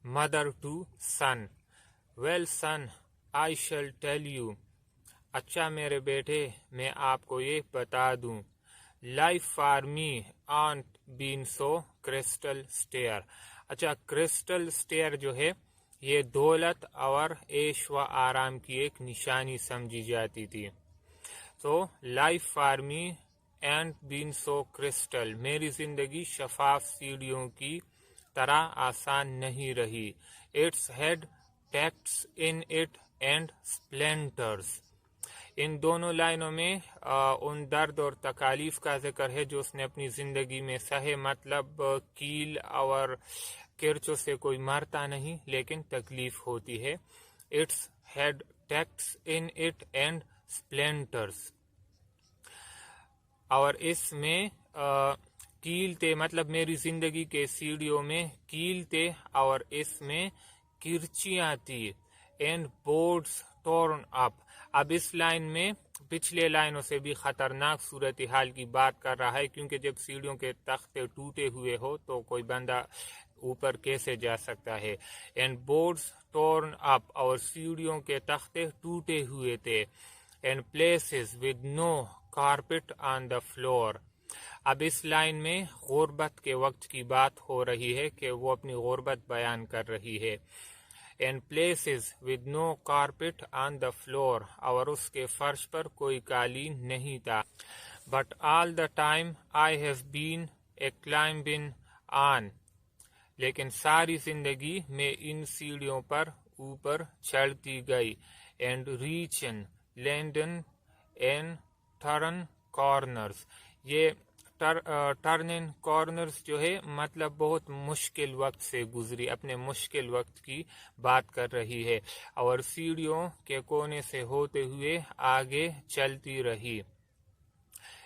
mother to son. Well son, I shall tell you. اچھا میرے بیٹے میں آپ کو یہ بتا دوں. Life for me aren't been so crystal clear. اچھا کرسٹل سٹیئر جو ہے یہ دولت اور عیش و آرام کی ایک نشانی سمجھی جاتی تھی. تو life for me ain't been so crystal, میری زندگی شفاف سیڑھیوں کی طرح آسان نہیں رہی. It's had tacks in it and splinters. ان دونوں لائنوں میں ان درد اور تکالیف کا ذکر ہے جو اس نے اپنی زندگی میں سہے. مطلب کیل اور کرچوں سے کوئی مرتا نہیں لیکن تکلیف ہوتی ہے. It's had tacks in it and splinters. اور اس میں کیل تھے، مطلب میری زندگی کے سیڑھیوں میں کیل تھے اور اس میں کرچیاں تھی. اینڈ بورڈز ٹورن اپ. اب اس لائن میں پچھلے لائنوں سے بھی خطرناک صورتحال کی بات کر رہا ہے، کیونکہ جب سیڑھیوں کے تختے ٹوٹے ہوئے ہو تو کوئی بندہ اوپر کیسے جا سکتا ہے. اینڈ بورڈز ٹورن اپ، اور سیڑھیوں کے تختے ٹوٹے ہوئے تھے. And places with no carpet on the floor. اب اس لائن میں غربت کے وقت کی بات ہو رہی ہے کہ وہ اپنی غربت بیان کر رہی ہے. And places with no carpet on the floor, اور اس کے فرش پر کوئی قالین نہیں تھا. But all the time I have been a climbing on. لیکن ساری زندگی میں ان سیڑھیوں پر اوپر چڑھتی گئی. And reaching landing and turn corners. یہ ٹرن کارنرز جو ہے مطلب بہت مشکل وقت سے گزری، اپنے مشکل وقت کی بات کر رہی ہے، اور سیڑھیوں کے کونے سے ہوتے ہوئے آگے چلتی رہی.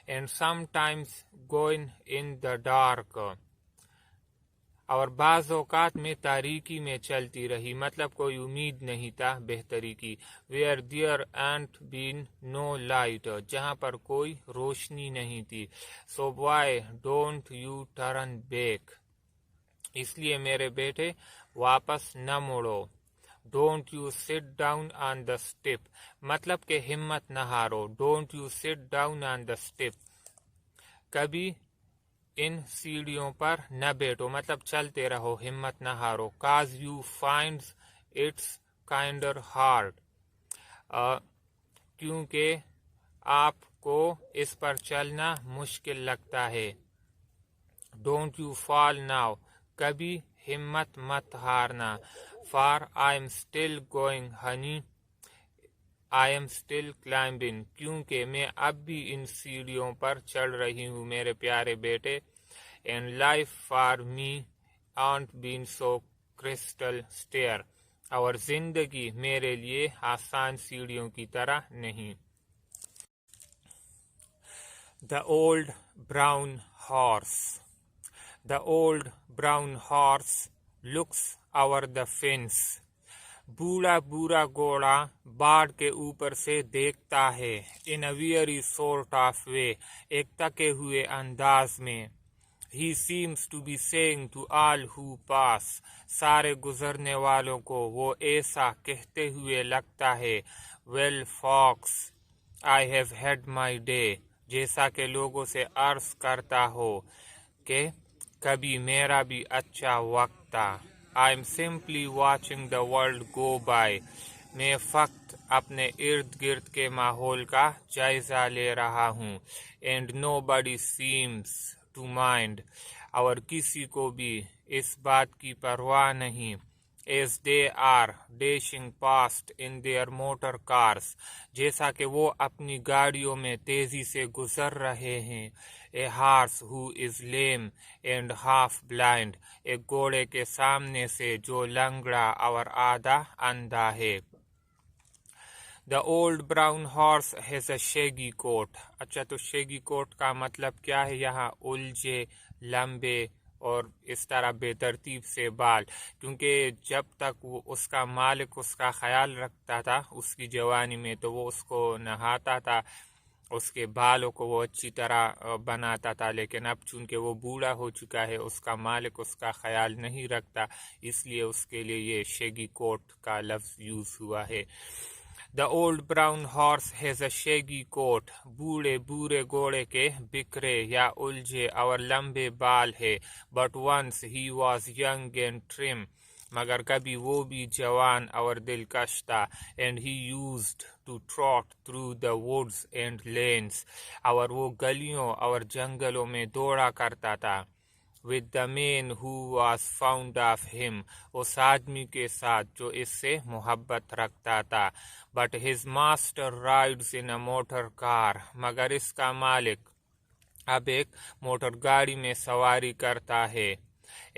And some times going in the dark. اور بعض اوقات میں تاریکی میں چلتی رہی، مطلب کوئی امید نہیں تھا بہتری کی. ویئر دیئر اینٹ بین نو لائٹ. جہاں پر کوئی روشنی نہیں تھی. So why don't you turn back. اس لیے میرے بیٹے واپس نہ مڑو. Don't you sit down on the step. مطلب کہ ہمت نہ ہارو. Don't you sit down on the step. کبھی ان سیڑھیوں پر نہ بیٹھو، مطلب چلتے رہو، ہمت نہ ہارو. Cause you find it's kinder hard. کیونکہ آپ کو اس پر چلنا مشکل لگتا ہے. Don't you fall now. کبھی ہمت مت ہارنا. For I am still going honey I am still climbing. کیونکہ میں اب بھی ان سیڑھیوں پر چڑھ رہی ہوں میرے پیارے بیٹے. And life for me ain't been so crystal stair. اور زندگی میرے لیے آسان سیڑھیوں کی طرح نہیں. The old brown horse. The old brown horse looks over the fence. بوڑھا بوڑھا گھوڑا باڑ کے اوپر سے دیکھتا ہے. In a very sort of way. ایک تکے ہوئے انداز میں. He seems to be saying to all who pass. سارے گزرنے والوں کو وہ ایسا کہتے ہوئے لگتا ہے. Well folks, I have had my day. جیسا کہ لوگوں سے عرض کرتا ہو کہ کبھی میرا بھی اچھا وقت تھا. I'm simply watching the world go by. میں فقط اپنے ارد گرد کے ماحول کا جائزہ لے رہا ہوں. And nobody seems to mind. اور کسی کو بھی اس بات کی پرواہ نہیں. As they are dashing past in their motor cars. جیسا کہ وہ اپنی گاڑیوں میں تیزی سے گزر رہے ہیں. A horse who is lame and half blind. ایک گھوڑے کے سامنے سے جو لنگڑا اور آدھا اندھا ہے. The old brown horse has a shaggy coat. اچھا تو shaggy coat کا مطلب کیا ہے یہاں؟ الجھے لمبے اور اس طرح بے ترتیب سے بال. کیونکہ جب تک وہ اس کا مالک اس کا خیال رکھتا تھا اس کی جوانی میں تو وہ اس کو نہاتا تھا اس کے بالوں کو وہ اچھی طرح بناتا تھا، لیکن اب چونکہ وہ بوڑھا ہو چکا ہے، اس کا مالک اس کا خیال نہیں رکھتا، اس لیے اس کے لیے یہ شیگی کوٹ کا لفظ یوز ہوا ہے۔ The old brown horse has a shaggy coat. بوڑھے گھوڑے کے بکھرے یا الجھے اور لمبے بال ہے. But once he was young and trim. مگر کبھی وہ بھی جوان اور دلکش تھا. And he used to trot through the woods and lanes. اور وہ گلیوں اور جنگلوں میں دوڑا کرتا تھا. With the man who was fond of him. اس آدمی کے ساتھ جو اس سے محبت رکھتا تھا. But his master rides in a motor car. مگر اس کا مالک اب ایک موٹر گاڑی میں سواری کرتا ہے.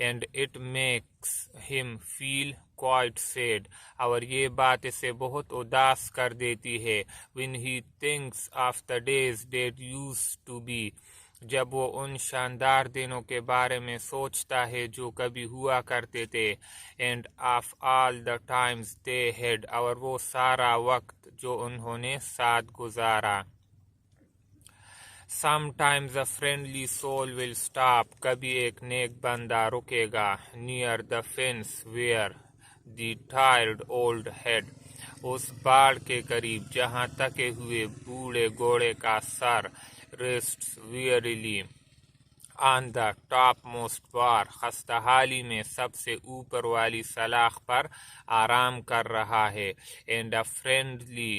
And it makes him feel quite sad. اور یہ بات اسے بہت اداس کر دیتی ہے. When he thinks of the days that used to be. جب وہ ان شاندار دنوں کے بارے میں سوچتا ہے جو کبھی ہوا کرتے تھے. And of all the times they had. اور وہ سارا وقت جو انہوں نے ساتھ گزارا. Sometimes a friendly soul will stop. کبھی ایک نیک بندہ رکے گا. Near the fence where the tired old head. اس باڑ کے قریب جہاں تکے ہوئے بوڑھے گھوڑے کا سر. Rests wearily on the topmost bar. خستہ حالی میں سب سے اوپر والی سلاخ پر آرام کر رہا ہے. And a friendly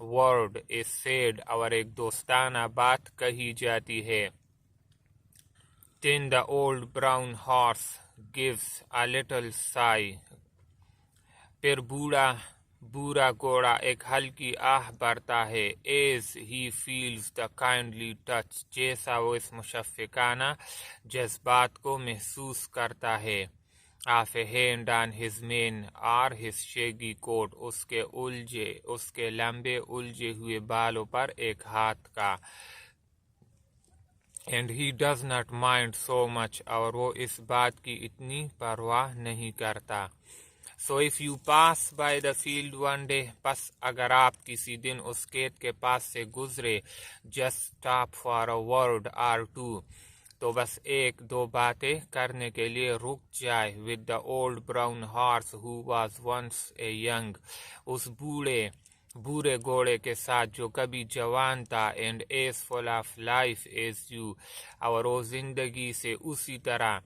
word is said. اور ایک دوستانہ بات کہی جاتی ہے. Then the old brown horse gives a little sigh. پھر بوڑھا گھوڑا ایک ہلکی آہ بھرتا ہے. As he feels the kindly touch. جیسا وہ اس مشفقانہ جذبات کو محسوس کرتا ہے. Of a hand on his mane or his shaggy coat. اس کے لمبے الجھے ہوئے بالوں پر ایک ہاتھ کا. And he does not mind so much. اور وہ اس بات کی اتنی پرواہ نہیں کرتا. So if you pass by the field one day. پس اگر آپ کسی دن اس کھیت کے پاس سے گزرے. Just stop for a word or two. تو بس ایک دو باتیں کرنے کے لیے رک جائے. With the old brown horse who was once a young. اس بوڑھے گھوڑے کے ساتھ جو کبھی جوان تھا. And as full of life as you. اور وہ زندگی سے اسی طرح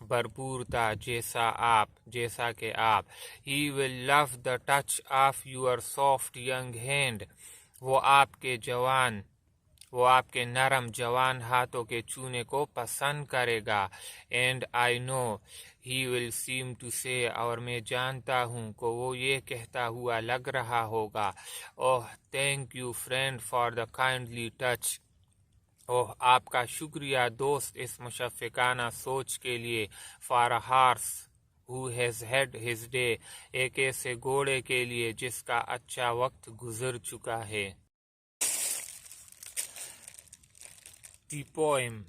بھرپور تھا جیسا کہ آپ. He will love the touch of your soft young hand. وہ آپ کے نرم جوان ہاتھوں کے چھونے کو پسند کرے گا. And I know he will seem to say. اور میں جانتا ہوں کہ وہ یہ کہتا ہوا لگ رہا ہوگا. Oh, thank you friend for the kindly touch. آپ کا شکریہ دوست اس مشفقانہ سوچ کے لیے. For a horse who has had his day. ایک ایسے گھوڑے کے لیے جس کا اچھا وقت گزر چکا ہے. The poem.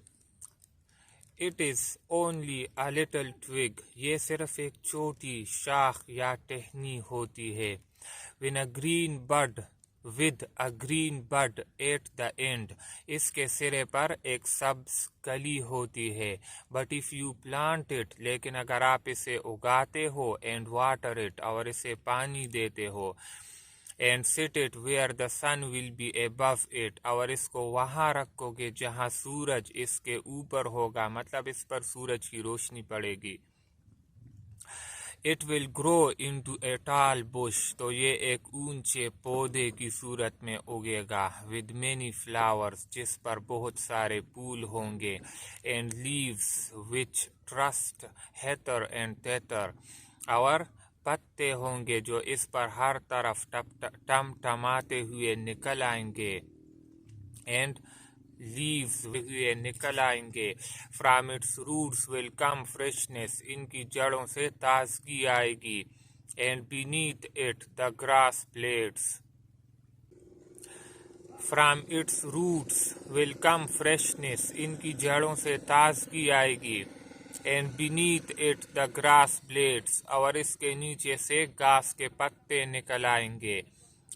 It is only a little twig. یہ صرف ایک چھوٹی شاخ یا ٹہنی ہوتی ہے. When a green bud. With a green bud at the end. اس کے سرے پر ایک سبز کلی ہوتی ہے. But if you plant it. لیکن اگر آپ اسے اگاتے ہو. And water it. اور اسے پانی دیتے ہو. And set it where the sun will be above it. اور اس کو وہاں رکھو گے جہاں سورج اس کے اوپر ہوگا. مطلب اس پر سورج کی روشنی پڑے گی. It will grow into a tall bush. تو یہ ایک اونچے پودے کی صورت میں اگے گا. With many flowers. جس پر بہت سارے پھول ہوں گے. And leaves which thrust hither and thither. اور پتے ہوں گے جو اس پر ہر طرف ٹمٹماتے ہوئے نکل آئیں گے. And leaves ہوئے نکل آئیں گے. From its roots will come freshness. ان کی جڑوں سے تازگی آئے گی. And beneath it the grass blades. From its roots will come freshness. ان کی جڑوں سے تازگی آئے گی. And beneath it the grass blades. اور اس کے نیچے سے گھاس کے پتے نکل آئیں گے.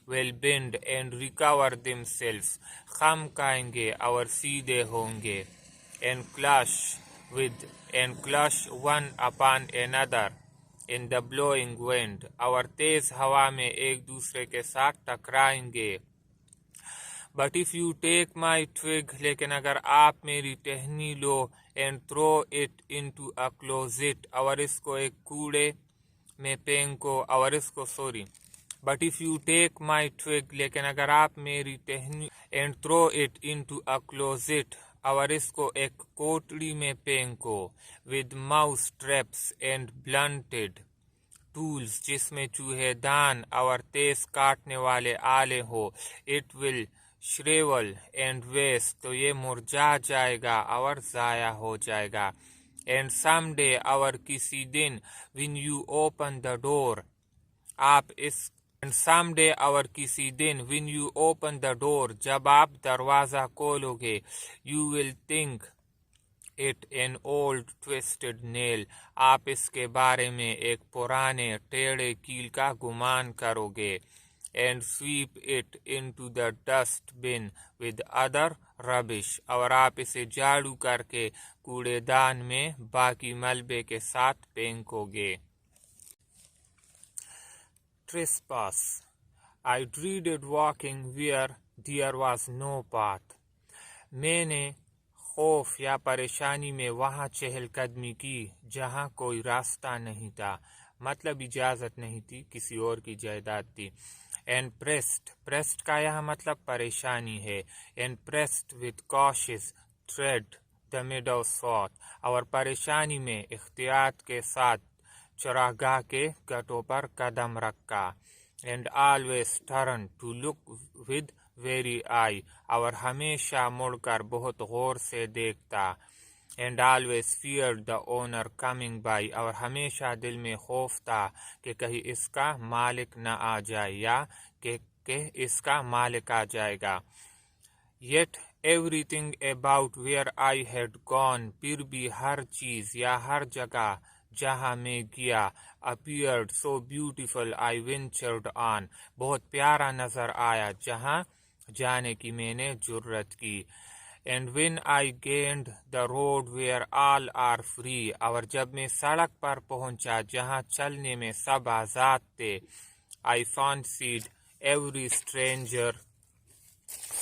will bend and recover themselves. خم کھائیں گے اور سیدھے ہوں گے. And clash one upon another in the blowing wind. اور تیز ہوا میں ایک دوسرے کے ساتھ ٹکرائیں گے. But if you take my twig, لیکن اگر آپ میری ٹہنی لو, and throw it into a closet, اور اس کو ایک کوڑے میں پھینکو, اور اس کو But if you take my twig, لیکن اگر آپ میری ٹہنی, and throw it into a closet, اور اس کو ایک کوٹڑی میں پھینکو, with mouse traps and blunted tools, جس میں چوہے دان اور تیز کاٹنے والے آلے ہو, it will shrivel and waste, تو یہ مرجھا جائے گا اور ضائع ہو جائے گا. And someday, اور کسی دن, when you open the door, اور کسی دن, when you open the door, جب آپ دروازہ کھولو گے, you will think it an old twisted nail, آپ اس کے بارے میں ایک پرانے ٹیڑھے کیل کا گمان کرو گے. And sweep it into the dust bin with other rubbish, اور آپ اسے جھاڑو کر کے کوڑے دان میں باقی ملبے کے ساتھ پھینکو گے. Trespass. I dreaded walking where there was no path. میں نے خوف یا پریشانی میں وہاں چہل قدمی کی جہاں کوئی راستہ نہیں تھا, مطلب اجازت نہیں تھی, کسی اور کی جائیداد تھی. And pressed کا یہاں مطلب پریشانی ہے. And pressed with cautious tread the meadow sought, اور پریشانی میں احتیاط کے ساتھ چراگاہ کے گٹوں پر قدم رکھا. And always turned to look with wary eye, اور ہمیشہ مڑ کر بہت غور سے دیکھتا. And always feared the owner coming by, اور ہمیشہ دل میں خوف تھا کہ کہیں اس کا مالک نہ آ جائے یا کہ اس کا مالک آ جائے گا. Yet everything about where I had gone, پھر بھی ہر چیز یا ہر جگہ جہاں میں گیا, appeared so beautiful I ventured on, بہت پیارا نظر آیا جہاں جانے کی میں نے جرت کی. And when I gained the road where all are free, اور جب میں سڑک پر پہنچا جہاں چلنے میں سب آزاد تھے, I fancied every stranger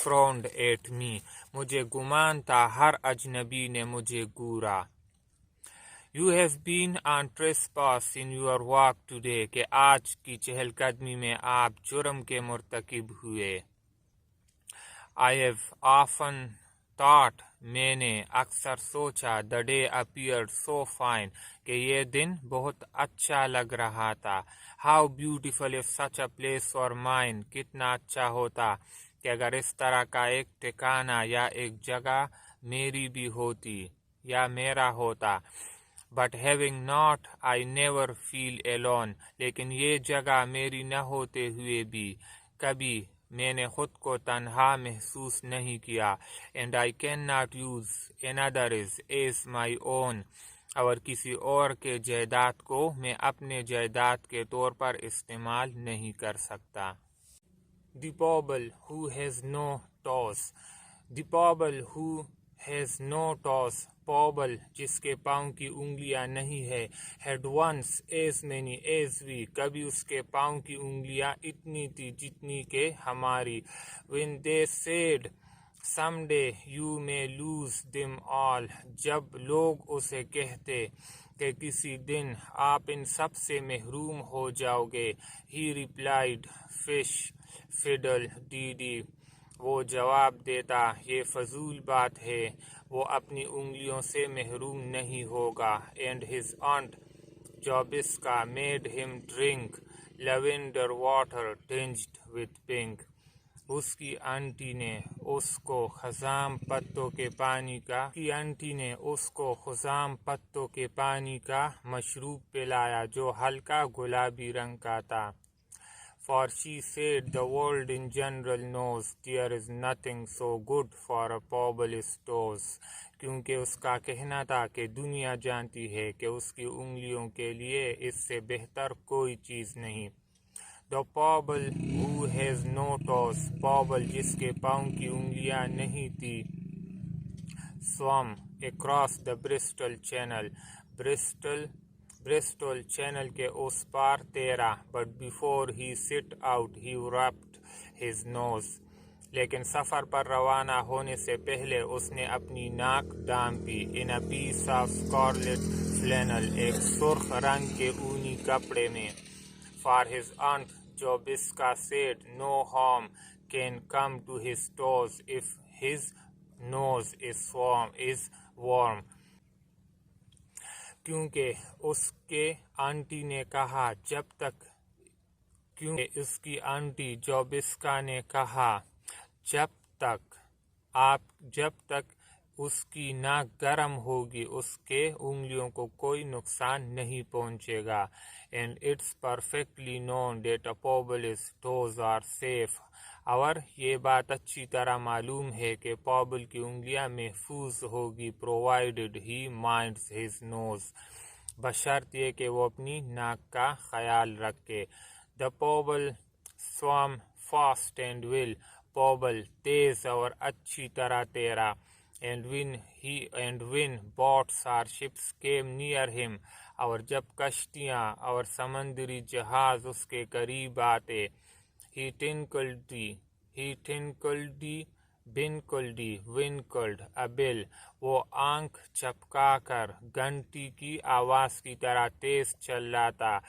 frowned at me, مجھے گمان تھا ہر اجنبی نے مجھے گورا. You have been on trespass in your walk today, کہ آج کی چہل قدمی میں آپ جرم کے مرتکب ہوئے. I have often thought, میں نے اکثر سوچا, the day appeared so fine, کہ یہ دن بہت اچھا لگ رہا تھا. How beautiful if such a place were mine, کتنا اچھا ہوتا کہ اگر اس طرح کا ایک ٹھکانہ یا ایک جگہ میری بھی ہوتی یا میرا ہوتا. But having not, I never feel alone, لیکن یہ جگہ میری نہ ہوتے ہوئے بھی کبھی میں نے خود کو تنہا محسوس نہیں کیا. And I cannot use another's as my own, اور کسی اور کے جائیداد کو میں اپنے جائیداد کے طور پر استعمال نہیں کر سکتا. The pobble who has no toes. The pobble who has no toes, pobble جس کے پاؤں کی انگلیاں نہیں ہے, had once as many as we, کبھی اس کے پاؤں کی انگلیاں اتنی تھی جتنی کہ ہماری. When they said someday you may lose them all, جب لوگ اسے کہتے کہ کسی دن آپ ان سب سے محروم ہو جاؤ گے, he replied fish fiddle dee dee, وہ جواب دیتا یہ فضول بات ہے, وہ اپنی انگلیوں سے محروم نہیں ہوگا. And his aunt Jobiska made him drink lavender water tinged with pink, اس کی آنٹی نے اس کو خزام پتوں کے پانی کا مشروب پلایا جو ہلکا گلابی رنگ کا تھا. For she said the world in general knows there is nothing so good for a pobble's toes, کیونکہ اس کا کہنا تھا کہ دنیا جانتی ہے کہ اس کی انگلیوں کے لیے اس سے بہتر کوئی چیز نہیں. The Pobble who has no toes, Pobble جس کے پاؤں کی انگلیاں نہیں تھی. Swam across the Bristol Channel, Bristol Channel کے اس پار تیرا. But before he set out he rubbed his nose. لیکن سفر پر روانہ ہونے سے پہلے اس نے اپنی ناک ڈانپی. In a piece of scarlet flannel, ایک سرخ رنگ کے اونی کپڑے میں. For his aunt Jobiska said, no harm can come to his toes if his nose is warm. کیونکہ اس کے آنٹی نے کہا کیونکہ اس کی آنٹی جوبسکا نے کہا جب تک اس کی ناک گرم ہوگی اس کے انگلیوں کو کوئی نقصان نہیں پہنچے گا. And it's perfectly known that a Pobble's toes are safe. اور یہ بات اچھی طرح معلوم ہے کہ پوبل کی انگلیاں محفوظ ہوگی provided he minds his nose. بشرط یہ کہ وہ اپنی ناک کا خیال رکھے. The Pobble swam fast and well. پوبل تیز اور اچھی طرح تیرا. And when boats or ships came near him, اور جب کشتیاں اور سمندری جہاز اس کے قریب آتے. He winkled a bell. وہ آنکھ چپکا کر گھنٹی کی آواز کی طرح تیز چلاتا.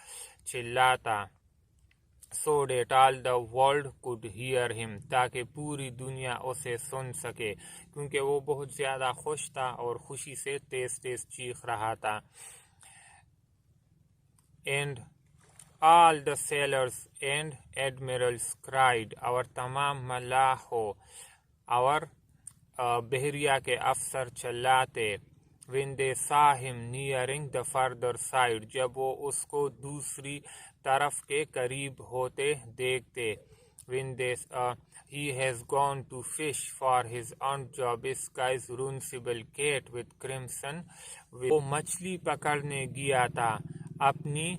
So that all the world could hear him. تاکہ پوری دنیا اسے سن سکے. کیونکہ وہ بہت زیادہ خوش تھا اور خوشی سے تیز چیخ رہا تھا. And all the sailors and admirals cried. اور تمام ملاحوں اور بحریہ کے افسر چلاتے. When they saw him nearing the further side. جب وہ اس کو دوسری طرف کے قریب ہوتے دیکھتے. When he has gone to fish for his aunt Jobiska's runcible cat with crimson. وہ مچھلی پکڑنے گیا تھا اپنی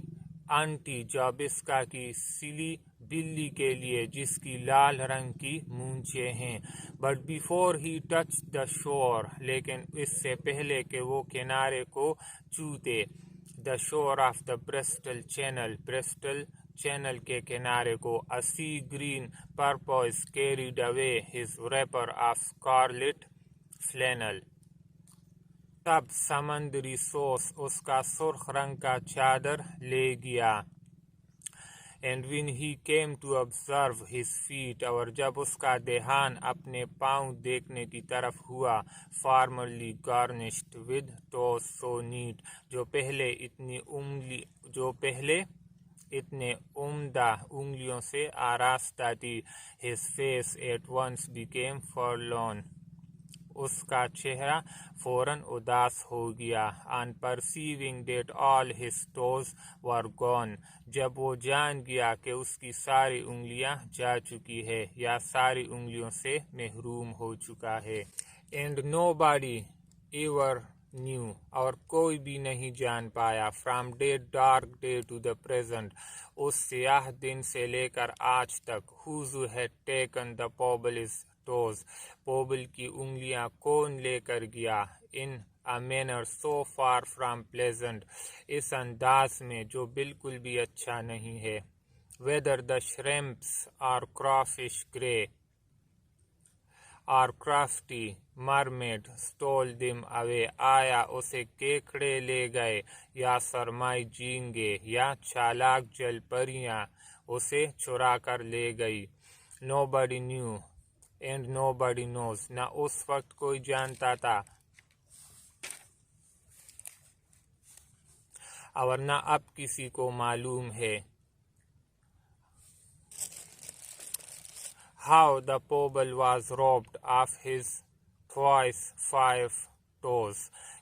آنٹی جوبسکا کی سلی بلی کے لیے جس کی لال رنگ کی مونچھیں ہیں. But before he touched the shore. لیکن اس سے پہلے کہ وہ کنارے کو چھوتے. The shore of the Bristol Channel کے کنارے کو. A sea green porpoise carried away his wrapper of scarlet flannel. تب سمندری سوس اس کا سرخ رنگ کا چادر لے گیا. And when he came to observe his feet. اور جب اس کا دھیان اپنے پاؤں دیکھنے کی طرف ہوا. Formerly garnished with toes so neat. جو پہلے اتنے عمدہ انگلیوں سے آراستہ تھی. His face at once became forlorn. اس کا چہرہ فوراً اداس ہو گیا. On perceiving that all his toes were gone. جب وہ جان گیا کہ اس کی ساری انگلیاں جا چکی ہے یا ساری انگلیوں سے محروم ہو چکا ہے. And nobody ever knew. اور کوئی بھی نہیں جان پایا. From that dark day to the present. اس سیاہ دن سے لے کر آج تک. Who had taken the Pobble's toes. پوبل کی انگلیاں کون لے کر گیا. In a manner so far from pleasant. اس انداز میں جو بالکل بھی اچھا نہیں ہے. Whether the shrimps or crawfish grey or crafty mermaid stole them away. آیا اسے کیکڑے لے گئے یا سرمائی جھینگے یا چالاک جل پریاں اسے چرا کر لے گئی. Nobody knew and nobody knows. نہ اس وقت کوئی جانتا تھا اور نہ اب کسی کو معلوم ہے. How the Pobble was robbed of his twice 5 toes.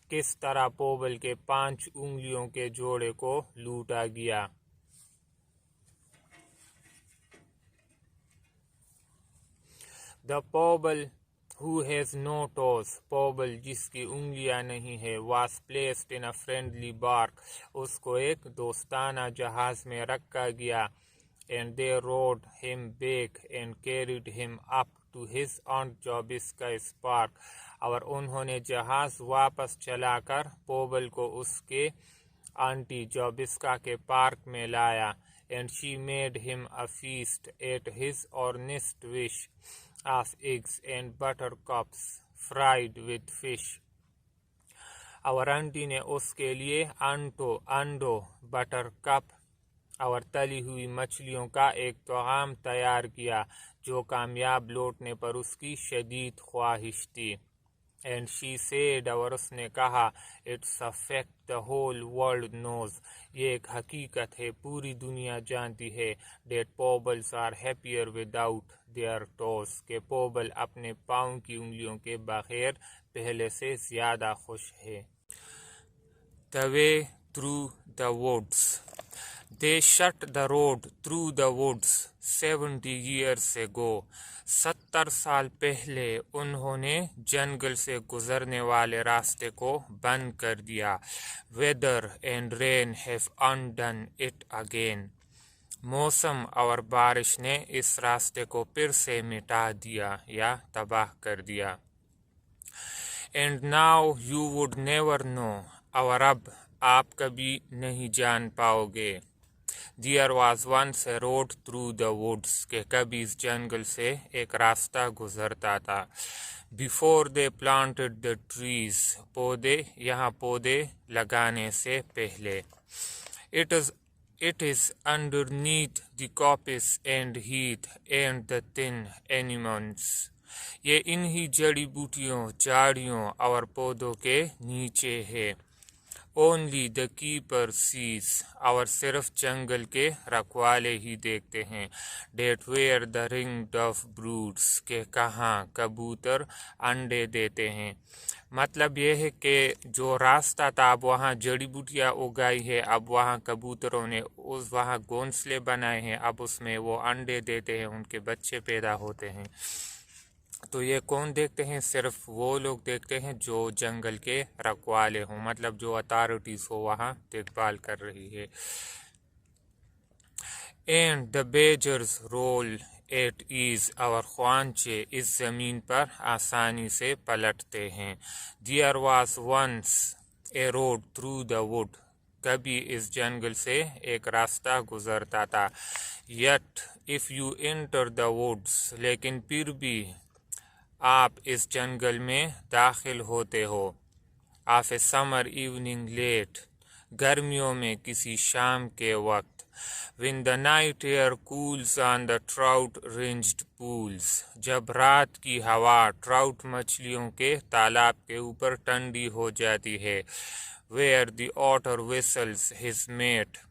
کس طرح پوبل کے 5 انگلیوں کے جوڑے کو لوٹا گیا. The Pobble who has no toes. پوبل جس کی انگلیاں نہیں ہے. Was placed in a friendly bark. اس کو ایک دوستانہ جہاز میں رکھا گیا. and they rode him back and carried him up to his aunt Jobiska's park. اور انہوں نے جہاز واپس چلاکر پوبل کو اس کے آنٹی جوبسکا کے پارک میں لایا. And she made him a feast at his earnest wish of eggs and buttercups fried with fish. اور آنٹی نے اس کے لیے انڈو بٹر کپ اور تلی ہوئی مچھلیوں کا ایک طعام تیار کیا جو کامیاب لوٹنے پر اس کی شدید خواہش تھی. And she said, اور اس نے کہا, it's a fact the whole world knows, یہ ایک حقیقت ہے پوری دنیا جانتی ہے, that pobbles are happier without their toes, کہ پوبل اپنے پاؤں کی انگلیوں کے بغیر پہلے سے زیادہ خوش ہے. The way through the woods. They shut the road through the woods 70 years ago. 70 سال پہلے انہوں نے جنگل سے گزرنے والے راستے کو بند کر دیا. Weather and rain have undone it again. موسم اور بارش نے اس راستے کو پھر سے مٹا دیا یا تباہ کر دیا. And now you would never know. اور اب آپ کبھی نہیں جان پاؤ گے. There was once a road through the woods, کہ کبھی اس جنگل سے ایک راستہ گزرتا تھا. Before they planted the trees, یہاں پودے لگانے سے پہلے. It is underneath the coppice and heath and the thin anemones. یہ انہی جڑی بوٹیوں, جھاڑیوں اور پودوں کے نیچے ہے. Only the keeper sees, اور صرف جنگل کے رکھوالے ہی دیکھتے ہیں. That where the ringed dove broods, کہ کہاں کبوتر انڈے دیتے ہیں. مطلب یہ ہے کہ جو راستہ تھا اب وہاں جڑی بوٹیاں اگائی ہے, اب وہاں کبوتروں نے وہاں گھونسلے بنائے ہیں, اب اس میں وہ انڈے دیتے ہیں, ان کے بچے پیدا ہوتے ہیں. تو یہ کون دیکھتے ہیں؟ صرف وہ لوگ دیکھتے ہیں جو جنگل کے رکھوالے ہوں, مطلب جو اتھارٹیز ہو وہاں دیکھ بھال کر رہی ہے. And the badgers roll at ease, اور خوانچے اس زمین پر آسانی سے پلٹتے ہیں. There was once a road through the wood, کبھی اس جنگل سے ایک راستہ گزرتا تھا. Yet if you enter the woods, لیکن پھر بھی آپ اس جنگل میں داخل ہوتے ہو. Of a summer evening late, گرمیوں میں کسی شام کے وقت. When the night air cools on the trout-ringed pools, جب رات کی ہوا ٹراؤٹ مچھلیوں کے تالاب کے اوپر ٹھنڈی ہو جاتی ہے. Where the otter whistles his mate,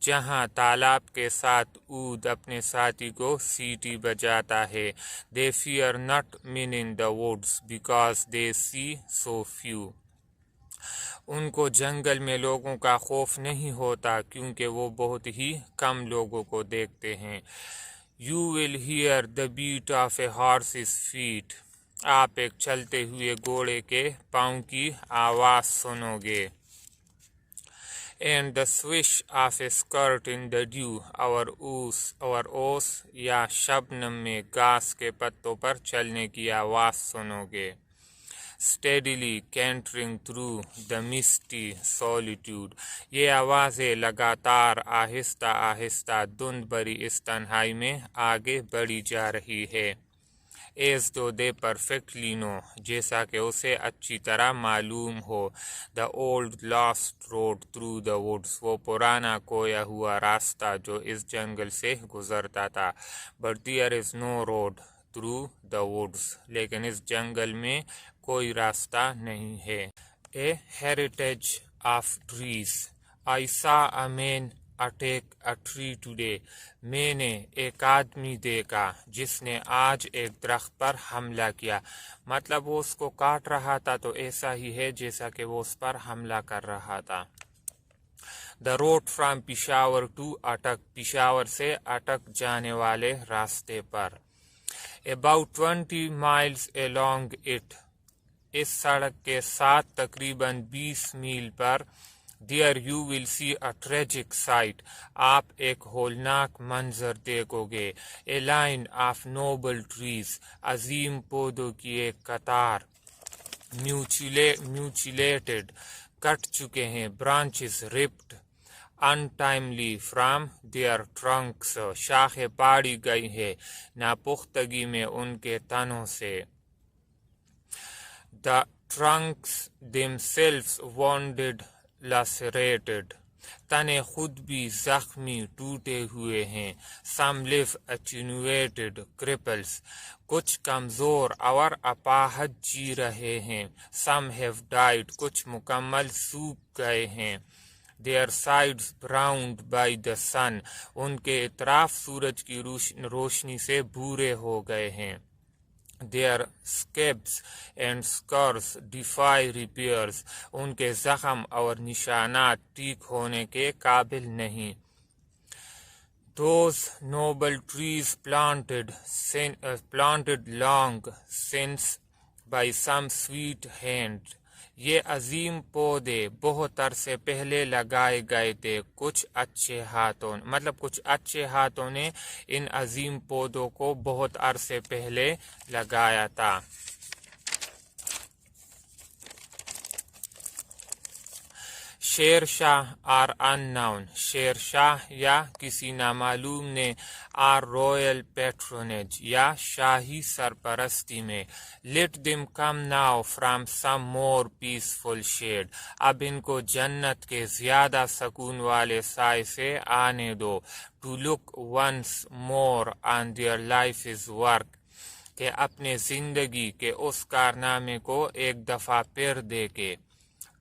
جہاں تالاب کے ساتھ اود اپنے ساتھی کو سیٹی بجاتا ہے. They fear not men in the woods because they see so few, ان کو جنگل میں لوگوں کا خوف نہیں ہوتا کیونکہ وہ بہت ہی کم لوگوں کو دیکھتے ہیں. You will hear the beat of a horse's feet, آپ ایک چلتے ہوئے گھوڑے کے پاؤں کی آواز سنو گے. And the swish of a skirt in the dew, اور اوس یا شبنم میں گھاس کے پتوں پر چلنے کی آواز سنو گے. Steadily cantering through the misty solitude, یہ آوازیں لگاتار آہستہ آہستہ دھند بھری اس تنہائی میں آگے بڑھی جا رہی ہے. As though they perfectly know, جیسا کہ اسے اچھی طرح معلوم ہو. The old lost road through the woods, وہ پرانا کھویا ہوا راستہ جو اس جنگل سے گزرتا تھا. But there is no road through the woods, لیکن اس جنگل میں کوئی راستہ نہیں ہے. A heritage of trees. I saw a man attack a tree today. میں نے ایک آدمی دیکھا جس نے آج ایک درخت پر حملہ کیا. مطلب وہ اس کو کاٹ رہا تھا تو ایسا ہی ہے جیسا کہ وہ اس پر حملہ کر رہا تھا. The road from Peshawar to Attock, Peshawar سے اٹک جانے والے راستے پر. About 20 miles along it, اس سڑک کے ساتھ تقریباً 20 میل پر. There you will see a tragic sight. آپ ایک ہولناک منظر دیکھوگے. A line of noble trees. عظیم پودوں کی ایک قطار. Mutilated. کٹ چکے ہیں. Branches ripped untimely from their trunks. شاخیں پاڑی گئی ہے ناپختگی میں ان کے تنوں سے. The trunks themselves wounded, lacerated. تنے خود بھی زخمی ٹوٹے ہوئے ہیں. Some live attenuated cripples. کچھ کمزور اور اپاہج جی رہے ہیں. Some have died. کچھ مکمل سوکھ گئے ہیں. Their sides browned by the sun. ان کے اطراف سورج کی روشنی سے بھورے ہو گئے ہیں. Their scabs and scars defy repairs. ان کے زخم اور نشانات ٹھیک ہونے کے قابل نہیں. Those noble trees planted long since by some sweet hand. یہ عظیم پودے بہت عرصے پہلے لگائے گئے تھے کچھ اچھے ہاتھوں نے ان عظیم پودوں کو بہت عرصے پہلے لگایا تھا. Sher Shah are unknown. شیر شاہ یا کسی نامعلوم نے آر رویل پیٹرونیج یا شاہی سرپرستی میں. Let them come now from some more peaceful shade. اب ان کو جنت کے زیادہ سکون والے سائے سے آنے دو. To look once more on their life's work. کہ اپنے زندگی کے اس کارنامے کو ایک دفعہ پھر دیکھے.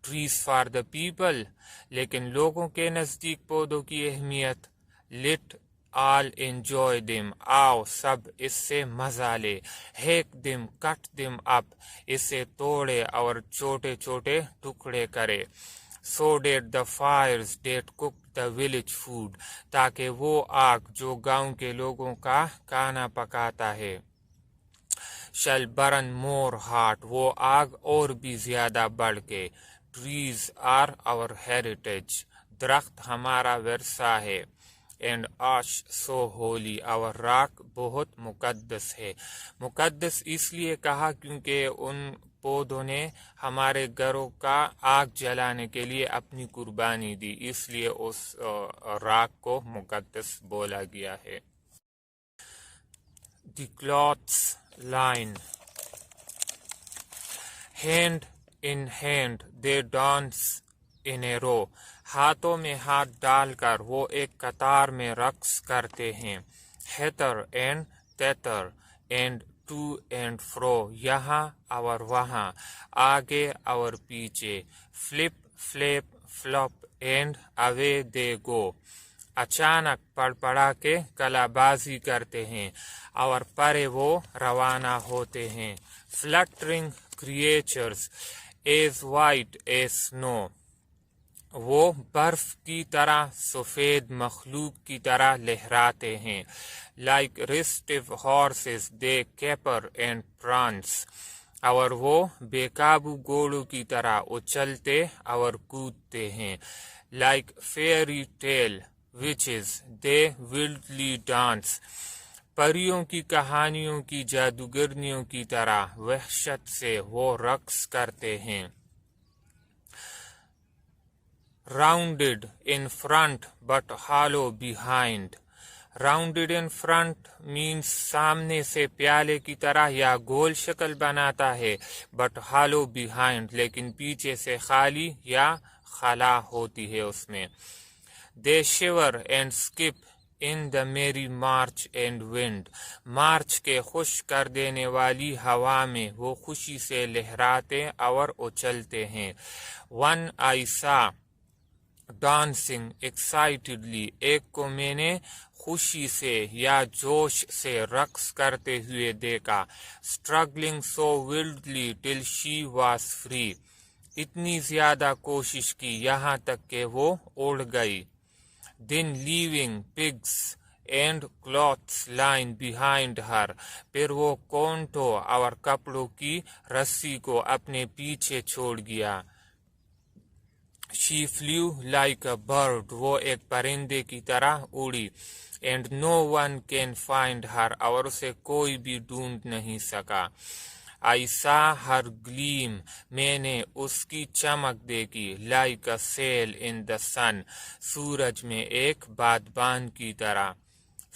Trees for the people. لیکن لوگوں کے نزدیک پودوں کی اہمیت. Let all enjoy them. آؤ سب اس سے مزہ لے. Hack them, cut them up. اسے توڑے اور چھوٹے چھوٹے ٹکڑے کرے. So did the fires that cooked the village food. تاکہ وہ آگ جو گاؤں کے لوگوں کا کھانا پکاتا ہے shall burn more hot. وہ آگ اور بھی زیادہ بڑھ کے. Trees are our heritage. درخت ہمارا ورثہ ہے. And ash so holy. our rock بہت مقدس ہے. مقدس اس لیے کہا کیونکہ ان پودوں نے ہمارے گھروں کا آگ جلانے کے لیے اپنی قربانی دی، اس لیے اس راک کو مقدس بولا گیا ہے. The cloths line. Hand in hand they dance in a row. ہاتھوں میں ہاتھ ڈال کر وہ ایک قطار میں رقص کرتے ہیں. Hither and thither and to and fro. یہاں اور وہاں، آگے اور پیچھے. Flip, flap, flop and away they go. اچانک پڑ پڑا کے کلا بازی کرتے ہیں اور پرے وہ روانہ ہوتے ہیں. Fluttering creatures as white as snow. وہ برف کی طرح سفید مخلوق کی طرح لہراتے ہیں. Like restive horses they caper and prance. اور وہ بے قابو گھوڑوں کی طرح اچھلتے اور کودتے ہیں. Like fairy tale witches they wildly dance. پریوں کی کہانیوں کی جادوگرنیوں کی طرح وحشت سے وہ رقص کرتے ہیں. Rounded in front but hollow behind. Rounded in front means سامنے سے پیالے کی طرح یا گول شکل بناتا ہے. but hollow behind لیکن پیچھے سے خالی یا خلا ہوتی ہے اس میں. They shiver and skip in the merry march and wind. March کے خوش کر دینے والی ہوا میں وہ خوشی سے لہراتے اور اچھلتے ہیں. One I saw dancing excitedly. ایک کو میں نے خوشی سے یا جوش سے رقص کرتے ہوئے دیکھا. Struggling so wildly till she was free. اتنی زیادہ کوشش کی یہاں تک کہ وہ اڑ گئی. Then leaving pigs and cloths line behind her. پھر وہ کونٹوں اور کپڑوں کی رسی کو اپنے پیچھے چھوڑ گیا. She flew like a bird. وہ ایک پرندے کی طرح اڑی. And no one can find her. اور اسے کوئی بھی ڈھونڈ نہیں سکا. I saw her gleam. میں نے اس کی چمک دیکھی. Like a sail in the sun. سورج میں ایک بادبان کی طرح.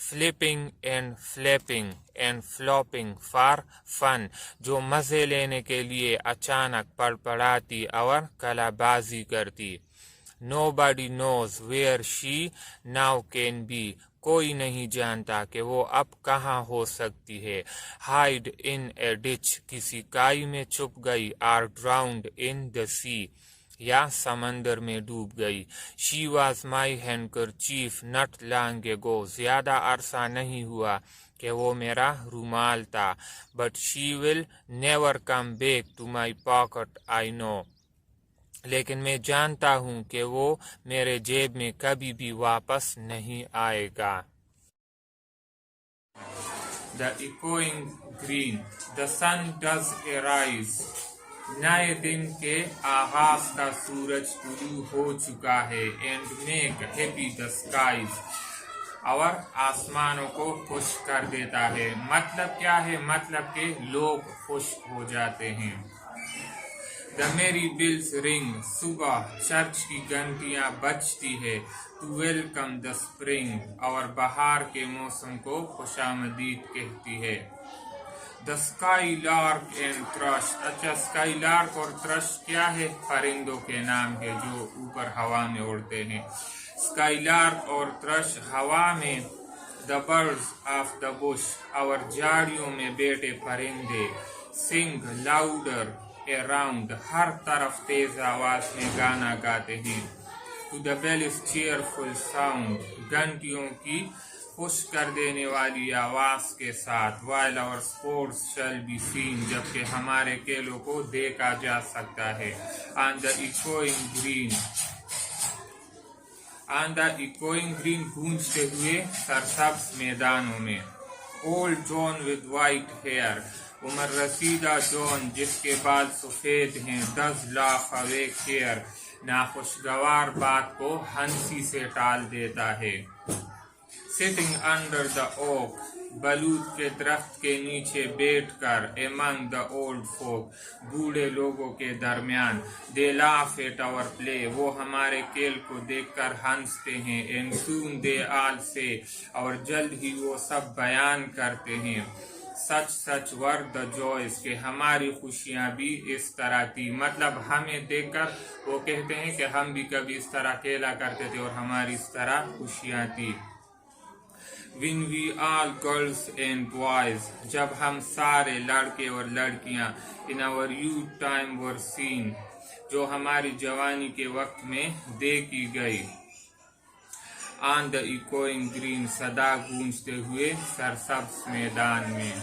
Flipping and flapping and flopping for fun. جو مزے لینے کے لیے اچانک پڑپڑاتی اور کلا بازی کرتی. Nobody knows where she now can be. کوئی نہیں جانتا کہ وہ اب کہاں ہو سکتی ہے. Hide in a ditch. کسی کائی میں چھپ گئی. Or drowned in the sea. یا سمندر میں ڈوب گئی. She was my handkerchief not long ago. زیادہ عرصہ نہیں ہوا کہ وہ میرا رومال تھا. But she will never come back to my pocket, I know. لیکن میں جانتا ہوں کہ وہ میرے جیب میں کبھی بھی واپس نہیں آئے گا. The echoing green. The sun does arise. نئے دن کے آغاز کا سورج طلوع ہو چکا ہے. And make happy the skies. اور آسمانوں کو خوش کر دیتا ہے. مطلب کیا ہے؟ مطلب کہ لوگ خوش ہو جاتے ہیں. The merry bells ring. صبح چرچ کی گھنٹیاں بجتی ہے. To welcome the spring. اور بہار کے موسم کو خوش آمدید کہتی ہے. The skylark and thrush. اچھا skylark اور thrush کیا ہے؟ پرندوں کے نام ہے جو اوپر ہوا میں اڑتے ہیں. skylark اور thrush ہوا میں. The birds of the bush. اور جھاڑیوں میں بیٹھے پرندے. Sing louder around. ہر طرف تیز آواز میں گانا گاتے ہیں. To the bells cheerful sound. گھنٹیوں کی خوش کر دینے والی آواز کے ساتھ. While our sports shall be seen. جبکہ ہمارے کھیلوں کو دیکھا جا سکتا ہے. On the echoing green. On the echoing green. گونجتے ہوئے سرسبز میدانوں میں. Old John with white hair. عمر رسیدہ جون جس کے بال سفید ہیں. does laugh away care. ناخوشگوار بات کو ہنسی سے ٹال دیتا ہے. sitting under the oak. بلوط کے درخت کے نیچے بیٹھ کر. among the old folk. بوڑھے لوگوں کے درمیان. they laugh at our play. وہ ہمارے کھیل کو دیکھ کر ہنستے ہیں. and soon they all say. اور جلد ہی وہ سب بیان کرتے ہیں. such were the joys. کہ ہماری خوشیاں بھی اس طرح تھی. مطلب ہمیں دیکھ کر وہ کہتے ہیں کہ ہم بھی کبھی اس طرح کھیلا کرتے تھے اور ہماری اس طرح خوشیاں تھی. when we all girls and boys. جب ہم سارے لڑکے اور لڑکیاں. in our youth time were seen. جو ہماری جوانی کے وقت میں دیکھی گئی. on the echoing green. صدا گونجتے ہوئے سرسبز میدان میں.